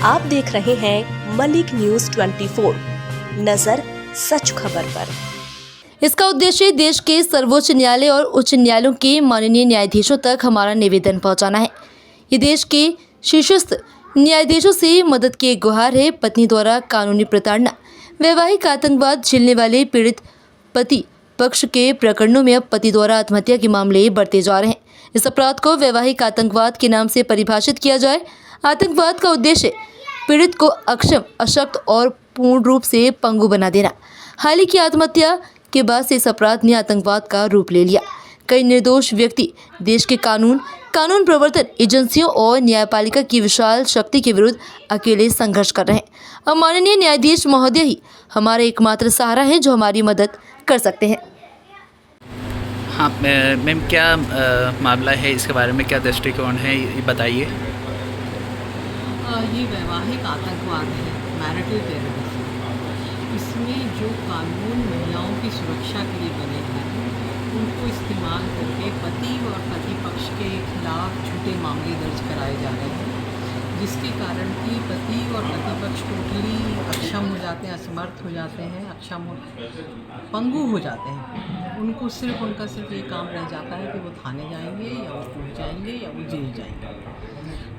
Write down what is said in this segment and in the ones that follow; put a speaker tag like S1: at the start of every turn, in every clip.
S1: आप देख रहे हैं मलिक न्यूज 24, नजर सच खबर पर।
S2: इसका उद्देश्य देश के सर्वोच्च न्यायालय और उच्च न्यायालयों के माननीय न्यायाधीशों तक हमारा निवेदन पहुंचाना है। ये देश के शीर्षस्थ न्यायाधीशों से मदद की एक गुहार है। पत्नी द्वारा कानूनी प्रताड़ना, वैवाहिक आतंकवाद झेलने वाले पीड़ित पति पक्ष के प्रकरणों में अब पति द्वारा आत्महत्या के मामले बढ़ते जा रहे हैं। इस अपराध को वैवाहिक आतंकवाद के नाम से परिभाषित किया जाए। आतंकवाद का उद्देश्य पीड़ित को अक्षम, अशक्त और पूर्ण रूप से पंगु बना देना। हाल ही की आत्महत्या के बाद से इस अपराध ने आतंकवाद का रूप ले लिया। कई निर्दोष व्यक्ति देश के कानून प्रवर्तन एजेंसियों और न्यायपालिका की विशाल शक्ति के विरुद्ध अकेले संघर्ष कर रहे हैं। अब माननीय न्यायाधीश महोदय ही हमारा एकमात्र सहारा है जो हमारी मदद कर सकते हैं।
S3: हाँ मैम, क्या मामला है, इसके बारे में क्या दृष्टिकोण है, ये बताइए।
S4: ये वैवाहिक आतंकवाद है, मैरिटल टेररिज्म। इसमें जो कानून महिलाओं की सुरक्षा के लिए बने हैं उनको इस्तेमाल करके पति और पति पक्ष के खिलाफ झूठे मामले दर्ज कराए जा रहे हैं, जिसके कारण कि पति और पति पक्ष टोटली अक्षम हो जाते हैं, असमर्थ हो जाते हैं, पंगु हो जाते हैं। उनका सिर्फ ये काम रह जाता है कि वो थाने जाएंगे या वो कोर्ट जाएंगे या वो जेल जाएंगे।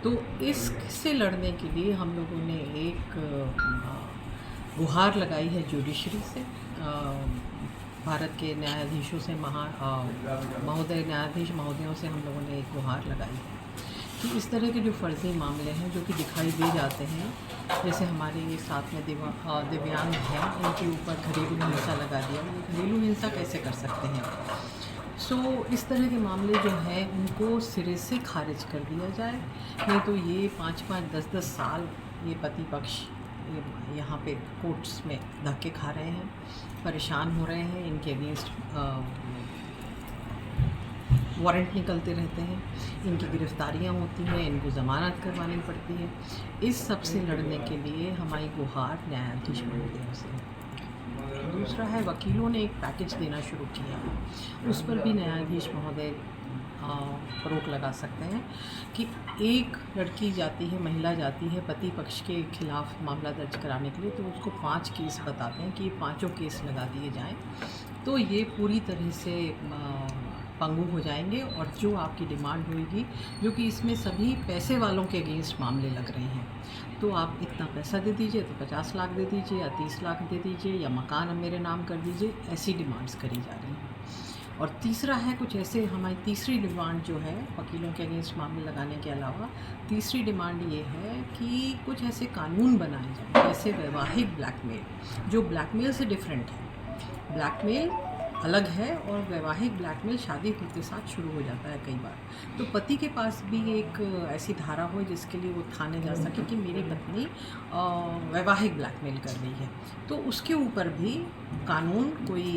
S4: तो इससे लड़ने के लिए हम लोगों ने एक गुहार लगाई है जुडिशरी से, भारत के न्यायाधीशों से, महोदय न्यायाधीश महोदयों से हम लोगों ने एक गुहार लगाई है कि इस तरह के जो फर्जी मामले हैं जो कि दिखाई दे जाते हैं, जैसे हमारे साथ में दिव्यांग हैं, इनके ऊपर घरेलू हिंसा लगा दिया। घरेलू हिंसा कैसे कर सकते हैं? इस तरह के मामले जो हैं उनको सिरे से खारिज कर दिया जाए, नहीं तो ये 5-5, 10-10 साल ये पति पक्ष यहाँ पे कोर्ट्स में धक्के खा रहे हैं, परेशान हो रहे हैं। इनके अगेंस्ट वारंट निकलते रहते हैं, इनकी गिरफ्तारियाँ होती हैं, इनको ज़मानत करवानी पड़ती है। इस सब से लड़ने के लिए हमारी गुहार न्यायाधीश महोदयों से। दूसरा है, वकीलों ने एक पैकेज देना शुरू किया, उस पर भी न्यायाधीश महोदय रोक लगा सकते हैं कि एक लड़की जाती है, महिला जाती है पति पक्ष के खिलाफ मामला दर्ज कराने के लिए, तो उसको 5 केस बताते हैं कि ये 5 केस लगा दिए जाएं, तो ये पूरी तरह से पंगु हो जाएंगे। और जो आपकी डिमांड होगी, जो कि इसमें सभी पैसे वालों के अगेंस्ट मामले लग रहे हैं, तो आप इतना पैसा दे दीजिए, तो 50 लाख दे दीजिए या 30 लाख दे दीजिए या मकान मेरे नाम कर दीजिए, ऐसी डिमांड्स करी जा रही हैं। और तीसरा है, कुछ ऐसे हमारी तीसरी डिमांड जो है वकीलों के अगेंस्ट मामले लगाने के अलावा, तीसरी डिमांड ये है कि कुछ ऐसे कानून बनाए जाएं जैसे वैवाहिक ब्लैकमेल, जो ब्लैकमेल से डिफरेंट है। ब्लैकमेल अलग है और वैवाहिक ब्लैकमेल शादी के साथ शुरू हो जाता है कई बार। तो पति के पास भी एक ऐसी धारा हो जिसके लिए वो थाने जा सके कि मेरी पत्नी वैवाहिक ब्लैकमेल कर रही है, तो उसके ऊपर भी कानून कोई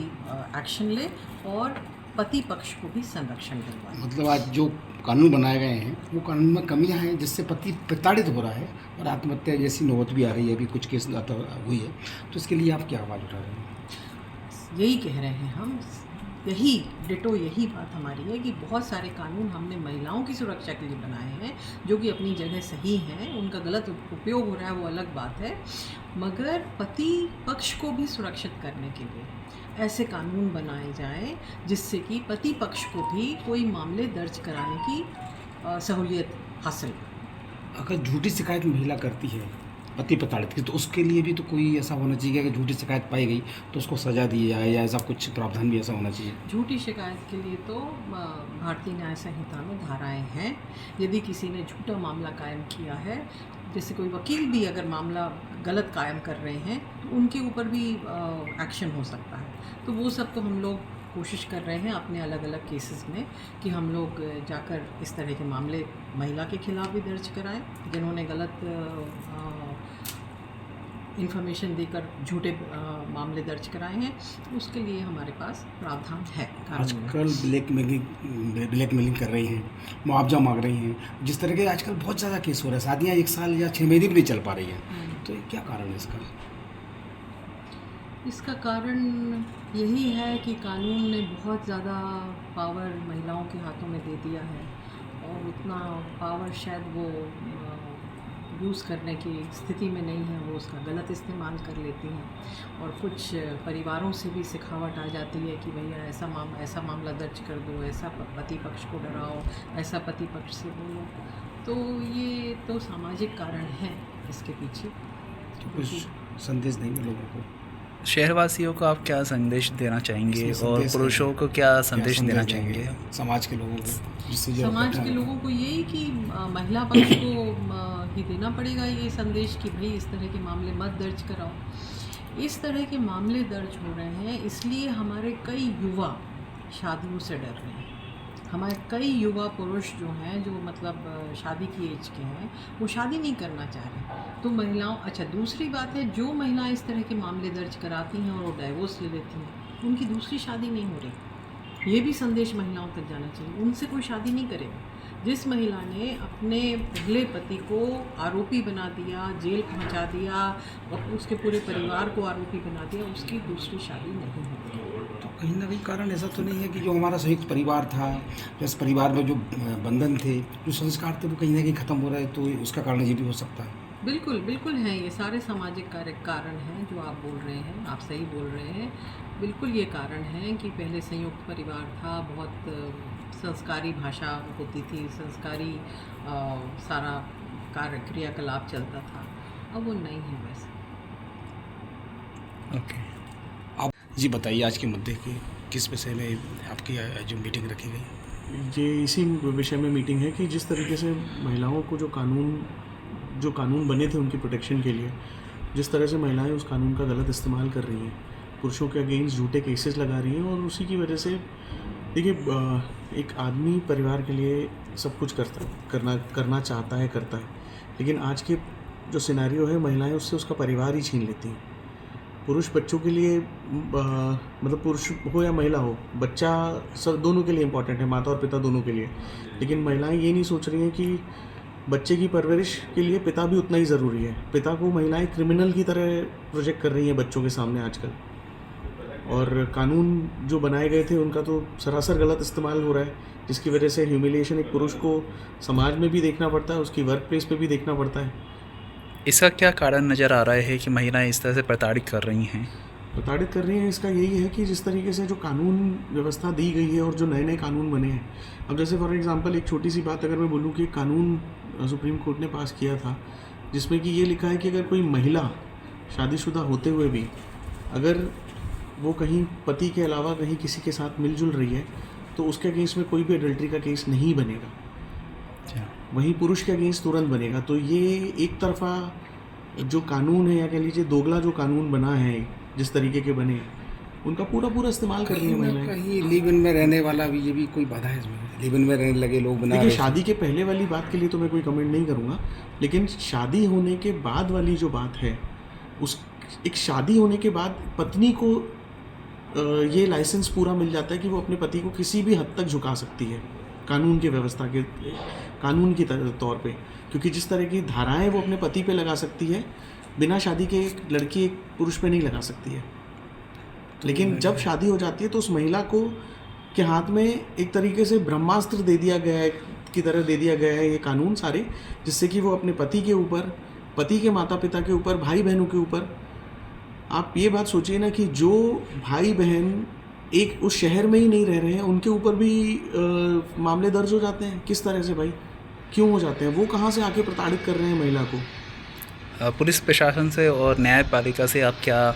S4: एक्शन ले और पति पक्ष को भी संरक्षण दिलवाए।
S5: मतलब आज जो कानून बनाए गए हैं वो कानून में कमियां हैं जिससे पति प्रताड़ित हो रहा है और आत्महत्या जैसी नौबत भी आ रही है, अभी कुछ केस हुई है, तो इसके लिए आप क्या आवाज़ उठा रहे हैं?
S4: यही कह रहे हैं हम, यही बात हमारी है कि बहुत सारे कानून हमने महिलाओं की सुरक्षा के लिए बनाए हैं जो कि अपनी जगह सही हैं, उनका गलत उपयोग हो रहा है वो अलग बात है, मगर पति पक्ष को भी सुरक्षित करने के लिए ऐसे कानून बनाए जाएं जिससे कि पति पक्ष को भी कोई मामले दर्ज कराने की सहूलियत हासिल।
S5: अगर झूठी शिकायत महिला करती है पति प्रताड़ित की, तो उसके लिए भी तो कोई ऐसा होना चाहिए कि झूठी शिकायत पाई गई तो उसको सज़ा दी जाए, या ऐसा कुछ प्रावधान भी ऐसा होना चाहिए?
S4: झूठी शिकायत के लिए तो भारतीय न्याय संहिता में धाराएं हैं। यदि किसी ने झूठा मामला कायम किया है, जैसे कोई वकील भी अगर मामला गलत कायम कर रहे हैं, तो उनके ऊपर भी एक्शन हो सकता है। तो वो सब तो हम लोग कोशिश कर रहे हैं अपने अलग अलग केसेस में कि हम लोग जाकर इस तरह के मामले महिला के खिलाफ भी दर्ज कराएं जिन्होंने गलत इन्फॉर्मेशन देकर झूठे मामले दर्ज कराए हैं। उसके लिए हमारे पास प्रावधान है।
S5: आजकल ब्लैकमेलिंग कर रही हैं, मुआवजा मांग रही हैं, जिस तरह के आजकल बहुत ज़्यादा केस हो रहे हैं, शादियाँ 1 साल या 6 महीने भी नहीं चल पा रही हैं, तो क्या कारण है इसका?
S4: इसका कारण यही है कि कानून ने बहुत ज़्यादा पावर महिलाओं के हाथों में दे दिया है और उतना पावर शायद वो यूज़ करने की स्थिति में नहीं है, वो उसका गलत इस्तेमाल कर लेती हैं। और कुछ परिवारों से भी सिखावट आ जाती है कि भैया ऐसा मामला दर्ज कर दो, ऐसा पति पक्ष को डराओ, ऐसा पति पक्ष से बोलो। तो ये तो सामाजिक कारण हैं इसके पीछे।
S5: कुछ संदेश देंगे लोगों को?
S3: शहरवासियों को आप क्या संदेश देना चाहेंगे
S5: इसमें
S3: और
S5: संदेश
S3: पुरुषों को क्या संदेश देना चाहेंगे?
S5: समाज के लोगों को, जिससे जो
S4: समाज के लोगों को यही कि महिला पक्ष को ही देना पड़ेगा ये संदेश कि भाई इस तरह के मामले मत दर्ज कराओ। इस तरह के मामले दर्ज हो रहे हैं इसलिए हमारे कई युवा शादियों से डर रहे हैं। हमारे कई युवा पुरुष जो हैं, जो मतलब शादी की एज के हैं, वो शादी नहीं करना चाह रहे। तो महिलाओं, अच्छा दूसरी बात है, जो महिलाएं इस तरह के मामले दर्ज कराती हैं और वो डाइवोर्स ले लेती हैं, उनकी दूसरी शादी नहीं हो रही। ये भी संदेश महिलाओं तक जाना चाहिए। उनसे कोई शादी नहीं करेगा। जिस महिला ने अपने पहले पति को आरोपी बना दिया, जेल पहुंचा दिया और उसके पूरे परिवार को आरोपी बना दिया, उसकी दूसरी शादी नहीं होगी।
S5: तो कहीं ना कहीं कारण ऐसा तो नहीं है कि जो हमारा संयुक्त परिवार था, जिस परिवार में जो बंधन थे, जो संस्कार थे, वो कहीं ना कहीं ख़त्म हो रहा है, तो उसका कारण ये भी हो सकता है?
S4: बिल्कुल बिल्कुल हैं, ये सारे सामाजिक कारण हैं जो आप बोल रहे हैं, आप सही बोल रहे हैं। बिल्कुल ये कारण हैं कि पहले संयुक्त परिवार था, बहुत संस्कारी भाषा होती थी, संस्कारी सारा क्रियाकलाप चलता था। अब वो नहीं है वैसे।
S3: ओके,
S5: आप जी बताइए, आज के मुद्दे की किस विषय में आपकी जो मीटिंग रखी गई?
S6: ये इसी विषय में मीटिंग है कि जिस तरीके से महिलाओं को जो कानून बने थे उनकी प्रोटेक्शन के लिए, जिस तरह से महिलाएं उस कानून का गलत इस्तेमाल कर रही हैं, पुरुषों के अगेंस्ट झूठे केसेस लगा रही हैं, और उसी की वजह से देखिए, एक आदमी परिवार के लिए सब कुछ करना चाहता है, करता है, लेकिन आज के जो सिनेरियो है, महिलाएं उससे उसका परिवार ही छीन लेती हैं। पुरुष बच्चों के लिए मतलब पुरुष हो या महिला हो, बच्चा सब दोनों के लिए इम्पॉर्टेंट है, माता और पिता दोनों के लिए। लेकिन महिलाएं ये नहीं सोच रही हैं कि बच्चे की परवरिश के लिए पिता भी उतना ही ज़रूरी है। पिता को महिलाएं क्रिमिनल की तरह प्रोजेक्ट कर रही हैं बच्चों के सामने आजकल, और कानून जो बनाए गए थे उनका तो सरासर गलत इस्तेमाल हो रहा है, जिसकी वजह से ह्यूमिलिएशन एक पुरुष को समाज में भी देखना पड़ता है, उसकी वर्क प्लेस पे भी देखना पड़ता है।
S3: इसका क्या कारण नज़र आ रहा है कि महिलाएं इस तरह से प्रताड़ित कर रही हैं?
S6: प्रताड़ित कर रही हैं, इसका यही है कि जिस तरीके से जो कानून व्यवस्था दी गई है और जो नए नए कानून बने हैं, अब जैसे फॉर एग्जांपल एक छोटी सी बात अगर मैं बोलूँ कि कानून सुप्रीम कोर्ट ने पास किया था, जिसमें कि ये लिखा है कि अगर कोई महिला शादीशुदा होते हुए भी अगर वो कहीं पति के अलावा कहीं किसी के साथ मिलजुल रही है, तो उसके अगेंस्ट में कोई भी एडल्ट्री का केस नहीं बनेगा, वहीं पुरुष के अगेंस्ट तुरंत बनेगा। तो ये एक तरफा जो कानून है, या कह लीजिए दोगला जो कानून बना है, जिस तरीके के बने, उनका पूरा इस्तेमाल कर रही है महिलाएं।
S5: कहीं लिव इन में रहने वाला भी, ये भी कोई बाधा है इसमें? लिव इन में रहने लगे लोग बना
S6: देखिए, शादी के पहले वाली बात के लिए तो मैं कोई कमेंट नहीं करूँगा, लेकिन शादी होने के बाद वाली जो बात है, एक शादी होने के बाद पत्नी को ये लाइसेंस पूरा मिल जाता है कि वो अपने पति को किसी भी हद तक झुका सकती है कानून की व्यवस्था के कानून की तौर पे, क्योंकि जिस तरह की धाराएं वो अपने पति पे लगा सकती है, बिना शादी के एक लड़की एक पुरुष पे नहीं लगा सकती है। लेकिन जब शादी हो जाती है तो उस महिला को के हाथ में एक तरीके से ब्रह्मास्त्र दे दिया गया है, की तरह दे दिया गया है ये कानून सारे, जिससे कि वो अपने पति के ऊपर, पति के माता पिता के ऊपर, भाई बहनों के ऊपर, आप ये बात सोचिए ना कि जो भाई बहन एक उस शहर में ही नहीं रह रहे हैं, उनके ऊपर भी मामले दर्ज हो जाते हैं। किस तरह से भाई, क्यों हो जाते हैं? वो कहाँ से आके प्रताड़ित कर रहे हैं महिला को?
S3: पुलिस प्रशासन से और न्यायपालिका से आप क्या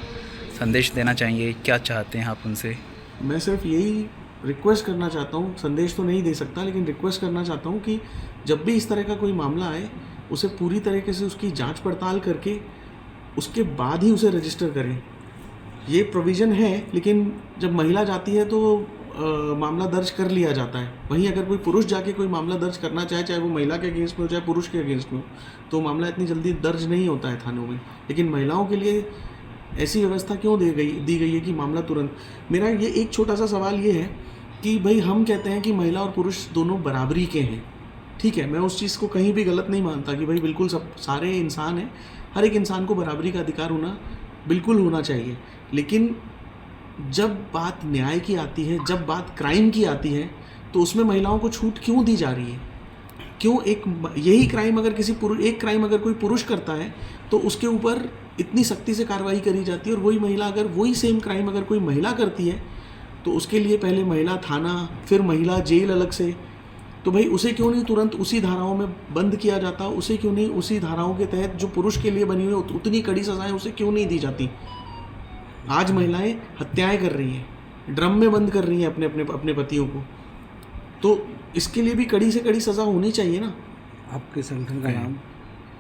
S3: संदेश देना चाहेंगे, क्या चाहते हैं आप उनसे?
S6: मैं सिर्फ यही रिक्वेस्ट करना चाहता हूँ, संदेश तो नहीं दे सकता, लेकिन रिक्वेस्ट करना चाहता हूँ कि जब भी इस तरह का कोई मामला आए, उसे पूरी तरीके से उसकी जांच पड़ताल करके उसके बाद ही उसे रजिस्टर करें। ये प्रोविज़न है, लेकिन जब महिला जाती है तो मामला दर्ज कर लिया जाता है। वहीं अगर कोई पुरुष जाके कोई मामला दर्ज करना चाहे, चाहे वो महिला के अगेंस्ट में हो चाहे पुरुष के अगेंस्ट में हो, तो मामला इतनी जल्दी दर्ज नहीं होता है थानों में। लेकिन महिलाओं के लिए ऐसी व्यवस्था क्यों दी गई है कि मामला तुरंत। मेरा ये एक छोटा सा सवाल ये है कि भाई, हम कहते हैं कि महिला और पुरुष दोनों बराबरी के हैं, ठीक है, मैं उस चीज़ को कहीं भी गलत नहीं मानता कि भाई बिल्कुल सब सारे इंसान हैं, हर एक इंसान को बराबरी का अधिकार होना बिल्कुल होना चाहिए। लेकिन जब बात न्याय की आती है, जब बात क्राइम की आती है, तो उसमें महिलाओं को छूट क्यों दी जा रही है? क्यों यही क्राइम अगर एक क्राइम अगर कोई पुरुष करता है तो उसके ऊपर इतनी सख्ती से कार्रवाई करी जाती है, और वही महिला अगर वही सेम क्राइम अगर कोई महिला करती है तो उसके लिए पहले महिला थाना, फिर महिला जेल अलग से। तो भाई उसे क्यों नहीं तुरंत उसी धाराओं में बंद किया जाता, उसे क्यों नहीं उसी धाराओं के तहत जो पुरुष के लिए बनी हुई उतनी कड़ी सजाएं उसे क्यों नहीं दी जाती। आज महिलाएं हत्याएं कर रही हैं, ड्रम में बंद कर रही हैं अपने पतियों को, तो इसके लिए भी कड़ी से कड़ी सज़ा होनी चाहिए ना।
S5: आपके संगठन का नाम?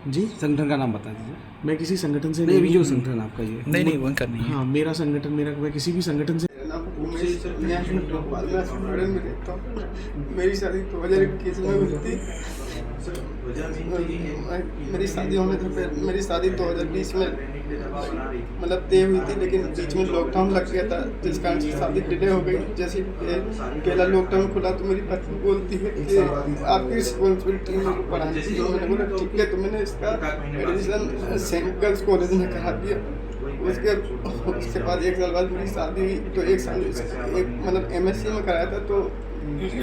S6: जी,
S5: संगठन का नाम बता दीजिए।
S6: मैं किसी संगठन से
S5: नहीं, जो संगठन आपका ये
S3: नहीं वो करनी है।
S6: हाँ, मेरा संगठन मैं किसी भी संगठन से
S7: मेरी शादी 2021 में हुई थी। मेरी शादी होने से पहले मेरी शादी 2020 में मतलब तय हुई थी, लेकिन बीच में लॉकडाउन लग गया था जिस कारण से शादी डिले हो गई। जैसे पहला लॉकडाउन खुला तो मेरी पत्नी बोलती है कि आपकी रिस्पॉन्सिबिलिटी मेरे को पढ़ानी चाहिए। मैंने बोला ठीक है, तो मैंने इसका एडमिशन सेंट गर्ल्स कॉलेज में करा दिया। उसके बाद 1 साल बाद मेरी शादी हुई, तो 1 साल मतलब MSc में कराया था, तो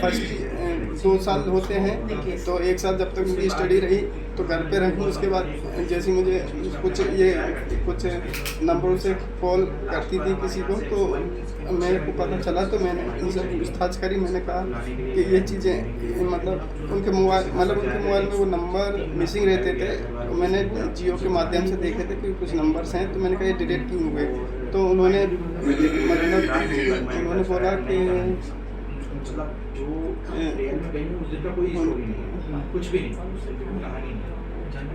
S7: फर्स्ट 2 साल होते हैं, तो 1 साल जब तक मेरी स्टडी रही तो घर पे रही। उसके बाद जैसे मुझे कुछ नंबरों से कॉल करती थी किसी को, तो मेरे को पता चला, तो मैंने उनसे पूछताछ करी। मैंने कहा कि ये चीज़ें मतलब उनके मोबाइल में वो नंबर मिसिंग रहते थे, तो मैंने जियो के माध्यम से देखे थे कि कुछ नंबर्स हैं, तो मैंने कहा ये डिलीट क्यों हुए। तो उन्होंने बोला कि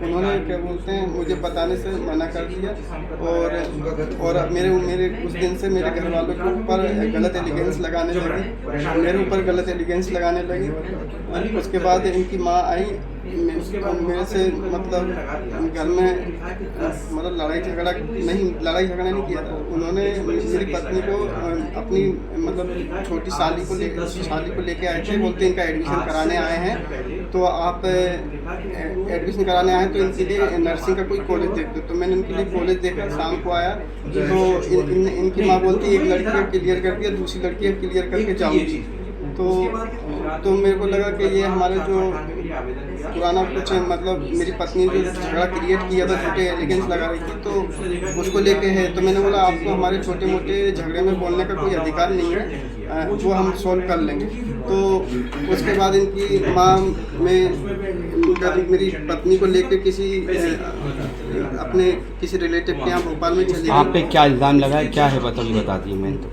S7: उन्होंने क्या बोलते हैं मुझे बताने से मना कर दिया, और मेरे उस दिन से मेरे घर वालों के ऊपर गलत एलिगेंस लगाने लगी। उसके बाद इनकी माँ आई मेरे से, मतलब घर में मतलब लड़ाई झगड़ा नहीं किया था। उन्होंने मेरी पत्नी को अपनी मतलब छोटी साली को लेके आए थे, बोलते इनका एडमिशन कराने आए हैं, तो आप एडमिशन कराने आए तो इनके लिए नर्सिंग का कोई कॉलेज देखते। तो मैंने उनके लिए कॉलेज देखा, शाम को आया तो इनकी माँ बोलती एक लड़की का क्लियर कर दिया, दूसरी लड़की का क्लियर करके जाऊँगी। तो मेरे को लगा कि ये हमारे जो पुराना कुछ मतलब मेरी पत्नी जो झगड़ा क्रिएट किया था, छोटे एलिगेंस लगा रही थी, तो उसको लेके है। तो मैंने बोला आपको हमारे छोटे मोटे झगड़े में बोलने का कोई अधिकार नहीं है, वो हम सॉल्व कर लेंगे। तो उसके बाद इनकी माँ में मेरी पत्नी को लेके अपने किसी रिलेटिव के यहाँ भोपाल में चली गई।
S8: आप पे क्या इल्ज़ाम लगा है, क्या है बता दिए मैंने तो।